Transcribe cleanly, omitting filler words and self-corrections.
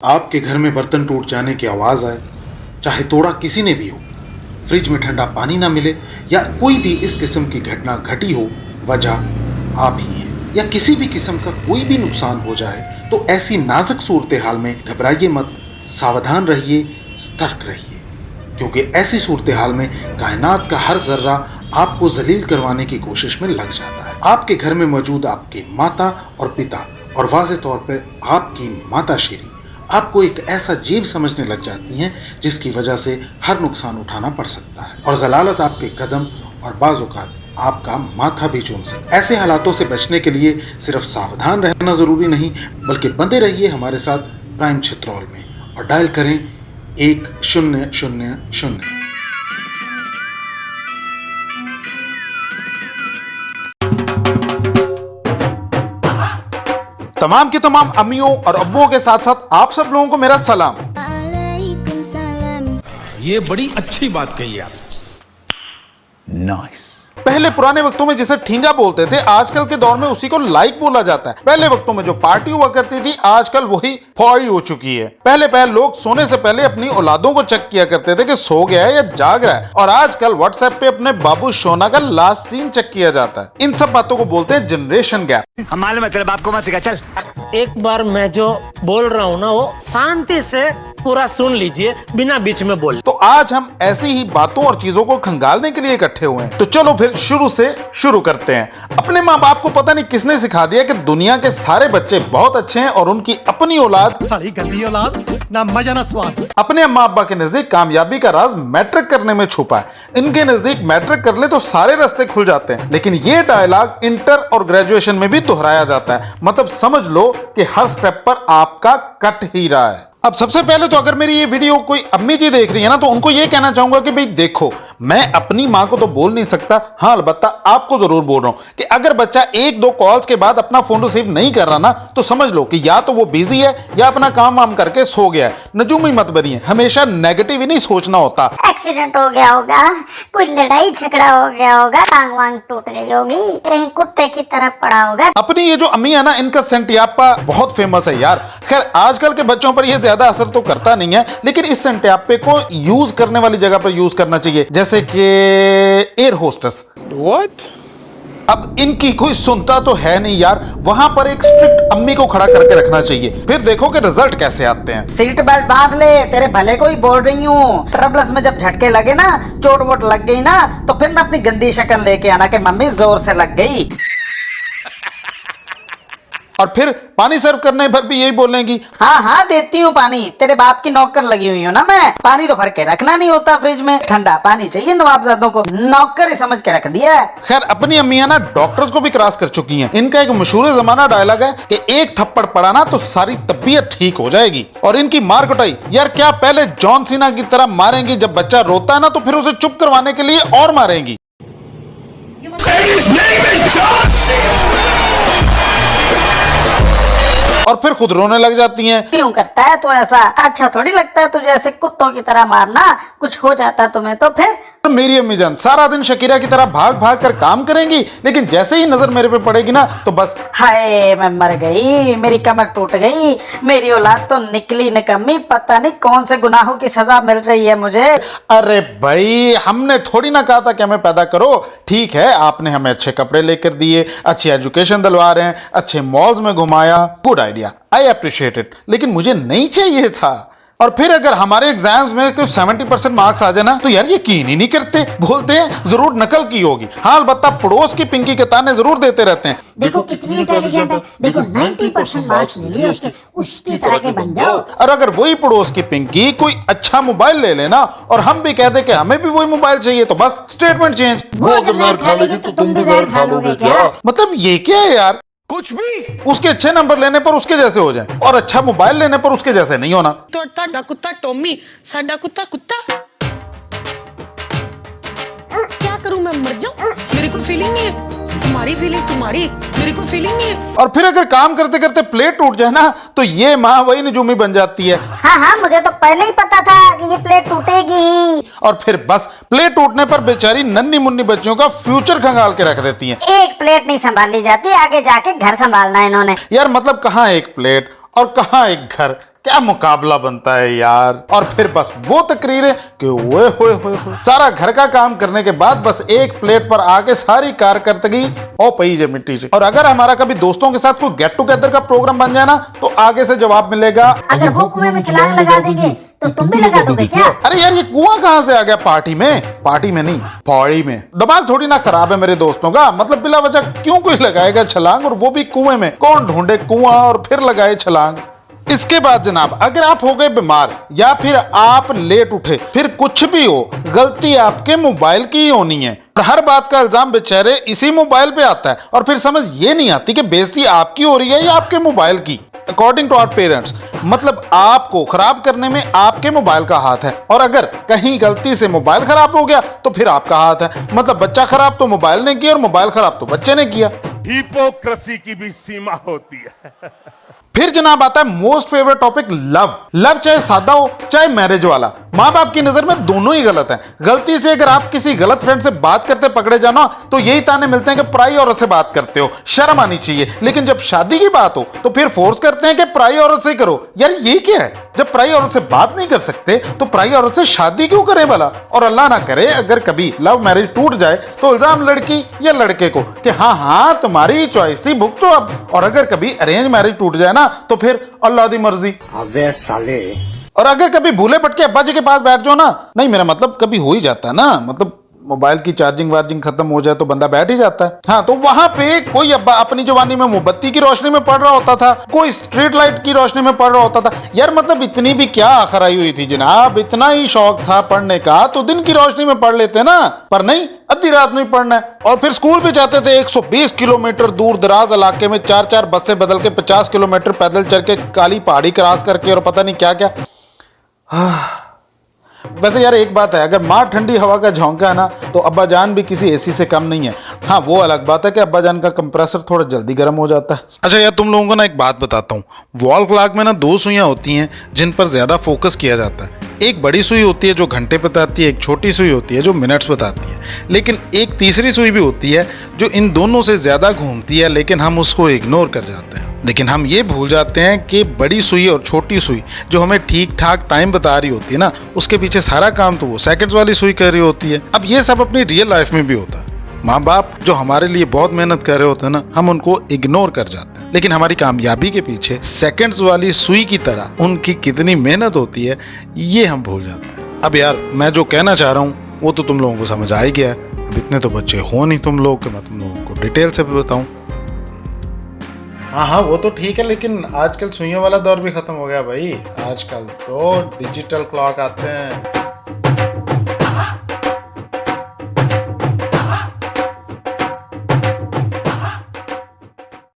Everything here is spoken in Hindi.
आपके घर में बर्तन टूट जाने की आवाज़ आए, चाहे तोड़ा किसी ने भी हो, फ्रिज में ठंडा पानी ना मिले या कोई भी इस किस्म की घटना घटी हो, वजह आप ही हैं। या किसी भी किस्म का कोई भी नुकसान हो जाए तो ऐसी नाजुक सूरत हाल में घबराइए मत, सावधान रहिए, सतर्क रहिए, क्योंकि ऐसी सूरत हाल में कायनात का हर जर्रा आपको जलील करवाने की कोशिश में लग जाता है। आपके घर में मौजूद आपके माता और पिता और वाज़े तौर पर आपकी माता श्री आपको एक ऐसा जीव समझने लग जाती हैं जिसकी वजह से हर नुकसान उठाना पड़ सकता है और जलालत आपके कदम और बाज़ औक़ात आपका माथा भी चूम सकती है। ऐसे हालातों से बचने के लिए सिर्फ सावधान रहना ज़रूरी नहीं, बल्कि बंधे रहिए हमारे साथ प्राइम चित्रौल में और डायल करें 1000। तमाम की तमाम अम्मियों और अब्बुओं के साथ साथ आप सब लोगों को मेरा सलाम। ये बड़ी अच्छी बात कही आप। नाइस। पहले पुराने वक्तों में जिसे ठींगा बोलते थे, आजकल के दौर में उसी को लाइक बोला जाता है। पहले वक्तों में जो पार्टी हुआ करती थी, आजकल वही फौरी हो चुकी है। पहले लोग सोने से पहले अपनी औलादों को चेक किया करते थे कि सो गया है या जाग रहा है, और आजकल व्हाट्सएप पे अपने बाबू सोना का लास्ट सीन चेक किया जाता है। इन सब बातों को बोलते हैं जनरेशन गैप। हम मालूम है तेरे बाप को मत सिखा, चल। एक बार मैं जो बोल रहा हूँ ना, वो शांति से पूरा सुन लीजिए, बिना बीच में बोले। तो आज हम ऐसी ही बातों और चीजों को खंगालने के लिए इकट्ठे हुए हैं। तो चलो फिर शुरू से शुरू करते हैं। अपने माँ बाप को पता नहीं किसने सिखा दिया कि दुनिया के सारे बच्चे बहुत अच्छे हैं और उनकी अपनी औलाद साली गंदी औलाद, ना मजा ना स्वाद। अपने अम्मा अब्बा के नजदीक कामयाबी का राज मैट्रिक करने में छुपा है। इनके नजदीक मैट्रिक कर ले तो सारे रास्ते खुल जाते हैं। लेकिन ये डायलॉग इंटर और ग्रेजुएशन में भी दोहराया जाता है। मतलब समझ लो कि हर स्टेप पर आपका कट ही रहा है। अब सबसे पहले तो अगर मेरी ये वीडियो कोई अम्मी जी देख रही है ना, तो उनको ये कहना चाहूंगा कि भाई देखो, मैं अपनी माँ को तो बोल नहीं सकता, हाँ अलबत्ता आपको जरूर बोल रहा हूं कि अगर बच्चा 1-2 कॉल्स के बाद अपना फोन रिसीव नहीं कर रहा ना, तो समझ लो कि या तो वो बिजी है या अपना काम वाम करके सो गया है। नजूमी मत बनिए, हमेशा नेगेटिव ही नहीं सोचना होता। एक्सीडेंट हो गया होगा, कुछ लड़ाई झगड़ा हो गया होगा, टांग वांग टूट गई होगी, कहीं कुत्ते की तरह पड़ा होगा। अपनी ये जो अम्मी है ना, इनका सेंटियापा बहुत फेमस है यार। खैर आजकल के बच्चों पर ये ज्यादा असर तो करता नहीं है, लेकिन इस सेंटियापे को यूज करने वाली जगह पर यूज करना चाहिए, जैसे कि एयर होस्टेस। What? अब इनकी कोई सुनता तो है नहीं यार, वहां पर एक स्ट्रिक्ट अम्मी को खड़ा करके रखना चाहिए, फिर देखो कि रिजल्ट कैसे आते हैं। सीट बेल्ट बांध ले, तेरे भले को ही बोल रही हूँ। ट्रबल्स में जब झटके लगे ना, चोट वोट लग गई ना, तो फिर ना अपनी गंदी शक्ल लेके आना कि मम्मी जोर से लग गई। और फिर पानी सर्व करने पर भी यही बोलेंगी, हाँ हाँ देती हूँ पानी, तेरे बाप की नौकर लगी हुई हूँ ना मैं। पानी तो भर के रखना नहीं होता फ्रिज में, ठंडा पानी चाहिए नवाबजादों को, नौकर ही समझ के रख दिया है। खैर अपनी अम्मियां ना डॉक्टर्स को भी क्रॉस कर चुकी हैं। इनका एक मशहूर जमाना डायलॉग है कि एक थप्पड़ पड़ा ना तो सारी तबीयत ठीक हो जाएगी। और इनकी मार कुटाई यार, क्या पहले जॉन सीना की तरह मारेंगी, जब बच्चा रोता है ना तो फिर उसे चुप करवाने के लिए और मारेंगी। और फिर खुद रोने लग जाती हैं। क्यों करता है तो ऐसा? अच्छा थोड़ी लगता है तुझे ऐसे कुत्तों की तरह मारना? कुछ हो जाता तुम्हें तो फिर? मेरी अम्मी जान सारा दिन शकीरा की तरह भाग भाग कर काम करेंगी, लेकिन जैसे ही नजर मेरे पे पड़ेगी ना तो बस हाय मैं मर गई, मेरी कमर टूट गई, मेरी औलाद तो निकली निकम्मी, पता नहीं कौन से गुनाहों की सजा मिल रही है मुझे। अरे भाई, हमने थोड़ी ना कहा था कि हमें पैदा करो। ठीक है, आपने हमें अच्छे कपड़े लेकर दिए, अच्छी एजुकेशन दिलवा रहे हैं, अच्छे मॉल्स में घुमाया, good idea, I appreciate it, लेकिन मुझे नहीं चाहिए था। और फिर अगर हमारे एग्जाम्स में कुछ 70% मार्क्स आ जाए ना, तो यार यकीन ही नहीं करते, बोलते हैं जरूर नकल की होगी। हाँ अलबत्ता पड़ोस की पिंकी के ताने जरूर देते रहते हैं, देखो कितनी इंटेलिजेंट है, देखो 90% मार्क्स मिले उसके, उसकी तरह के बन जाओ। और अगर वही पड़ोस की पिंकी कोई अच्छा मोबाइल ले लेना और हम भी कह दे कि हमें भी वही मोबाइल चाहिए, तो बस स्टेटमेंट चेंज। वो अगर जहर खा लेगी तो तुम भी जहर खा लोगे क्या? मतलब ये क्या है यार, कुछ भी। उसके अच्छे नंबर लेने पर उसके जैसे हो जाए और अच्छा मोबाइल लेने पर उसके जैसे नहीं होना। ਤੁਹਾਡਾ ਕੁੱਤਾ ਟੋਮੀ, ਸਾਡਾ ਕੁੱਤਾ ਕੁੱਤਾ। क्या करूं मैं, मर जाऊं? मेरी कोई फीलिंग नहीं है, तुम्हारी फीलिंग तुम्हारी, मेरी कोई फीलिंग नहीं है। और फिर अगर काम करते करते प्लेट टूट जाए ना, तो ये माँ वही नजूमी बन जाती है। हाँ हाँ मुझे तो पहले ही पता था कि ये प्लेट टूटेगी ही। और फिर बस प्लेट टूटने पर बेचारी नन्ही मुन्नी बच्चियों का फ्यूचर खंगाल के रख देती हैं। एक प्लेट नहीं संभाली जाती, आगे जाके घर संभालना है इन्होंने। यार मतलब कहाँ एक प्लेट और कहाँ एक घर, क्या मुकाबला बनता है यार। और फिर बस वो तकरीरें कि ओए होए होए होए। सारा घर का काम करने के बाद बस एक प्लेट पर आके सारी कारकर्दगी ओ पई जे मिट्टी से। और अगर हमारा कभी दोस्तों के साथ कोई गेट टुगेदर का प्रोग्राम बन जाए ना, तो आगे से जवाब मिलेगा, अगर वो कुएं में छलांग लगा देंगे तो तुम भी लगा दोगे क्या? अरे यार ये कुआं कहां से आ गया पार्टी में? पार्टी में नहीं, पौड़ी में। दिमाग थोड़ी ना खराब है मेरे दोस्तों का। मतलब बिला वजह क्यों कोई लगाएगा छलांग, और वो भी कुएं में? कौन ढूंढे कुआं और फिर लगाए छलांग। इसके बाद जनाब, अगर आप हो गए बीमार या फिर आप लेट उठे, फिर कुछ भी हो, गलती आपके मोबाइल की ही होनी है। हर बात का इल्जाम बेचारे इसी मोबाइल पे आता है, और फिर समझ ये नहीं आती कि बेइज्जती आपकी हो रही है या आपके मोबाइल की। अकॉर्डिंग टू आवर पेरेंट्स, मतलब आपको खराब करने में आपके मोबाइल का हाथ है, और अगर कहीं गलती से मोबाइल खराब हो गया तो फिर आपका हाथ है। मतलब बच्चा खराब तो मोबाइल ने किया और मोबाइल खराब तो बच्चे ने किया। हिपोक्रेसी की भी सीमा होती है। फिर जनाब आता है most favourite topic, love. Love चाहे सादा हो चाहे मैरिज वाला, माँ बाप की नजर में दोनों ही गलत हैं। गलती से अगर आप किसी गलत फ्रेंड से बात करते पकड़े जाना, तो यही ताने मिलते हैं कि पराई औरत से बात करते हो, शर्म आनी चाहिए। लेकिन जब शादी की बात हो तो फिर फोर्स करते हैं कि पराई औरत से करो। यार ये क्या है? जब पराई औरत से बात नहीं कर सकते तो पराई औरत से शादी क्यों करें भला? और अल्लाह ना करे अगर कभी लव मैरिज टूट जाए तो इल्जाम लड़की या लड़के को कि हाँ तुम्हारी चॉइस थी, भुगतो अब। और अगर कभी अरेंज मैरिज टूट जाए ना तो फिर अल्लाह दी मर्जी। अबे साले। और अगर कभी भूले पटके अब्बा जी के पास बैठ जाओ ना, नहीं मेरा मतलब कभी हो ही जाता है ना, मतलब मोबाइल की चार्जिंग वार्जिंग खत्म हो जाए तो बंदा बैठ ही जाता है। हाँ, तो वहां पे कोई अब्बा अपनी जवानी में मोमबत्ती की रोशनी में पढ़ रहा होता था, कोई स्ट्रीट लाइट की रोशनी में पढ़ रहा होता था। यार मतलब इतनी भी क्या आखिर आई हुई थी जनाब, इतना ही शौक था पढ़ने का तो दिन की रोशनी में पढ़ लेते ना, पर नहीं, आधी रात में पढ़ना है। और फिर स्कूल भी जाते थे 120 किलोमीटर दूर दराज इलाके में, 4-4 बसें बदल के 50 किलोमीटर पैदल चल के, काली पहाड़ी क्रॉस करके, और पता नहीं क्या क्या। वैसे यार एक बात है, अगर माँ ठंडी हवा का झोंका है ना तो अब्बा जान भी किसी एसी से कम नहीं है। हाँ, वो अलग बात है कि अब्बा जान का कंप्रेसर थोड़ा जल्दी गर्म हो जाता है। अच्छा यार, तुम लोगों को ना एक बात बताता हूँ। वॉल क्लॉक में ना 2 सुइयां होती हैं जिन पर ज्यादा फोकस किया जाता है। एक बड़ी सुई होती है जो घंटे बताती है, एक छोटी सुई होती है जो मिनट्स बताती है, लेकिन एक तीसरी सुई भी होती है जो इन दोनों से ज्यादा घूमती है, लेकिन हम उसको इग्नोर कर जाते हैं। लेकिन हम ये भूल जाते हैं कि बड़ी सुई और छोटी सुई जो हमें ठीक ठाक टाइम बता रही होती है ना, उसके पीछे सारा काम तो वो सेकंड्स वाली सुई कर रही होती है। अब ये सब अपनी रियल लाइफ में भी होता है। माँ बाप जो हमारे लिए बहुत मेहनत कर रहे होते हैं ना, हम उनको इग्नोर कर जाते हैं, लेकिन हमारी कामयाबी के पीछे सेकंड्स वाली सुई की तरह उनकी कितनी मेहनत होती है ये हम भूल जाते हैं। अब यार मैं जो कहना चाह रहा हूँ वो तो तुम लोगों को समझ आ ही गया है। अब इतने तो बच्चे हो नहीं तुम लोग कि मैं तुम लोगों को डिटेल से भी बताऊं। हाँ वो तो ठीक है, लेकिन आजकल सुइयों वाला दौर भी खत्म हो गया भाई। आजकल तो डिजिटल क्लॉक आते हैं।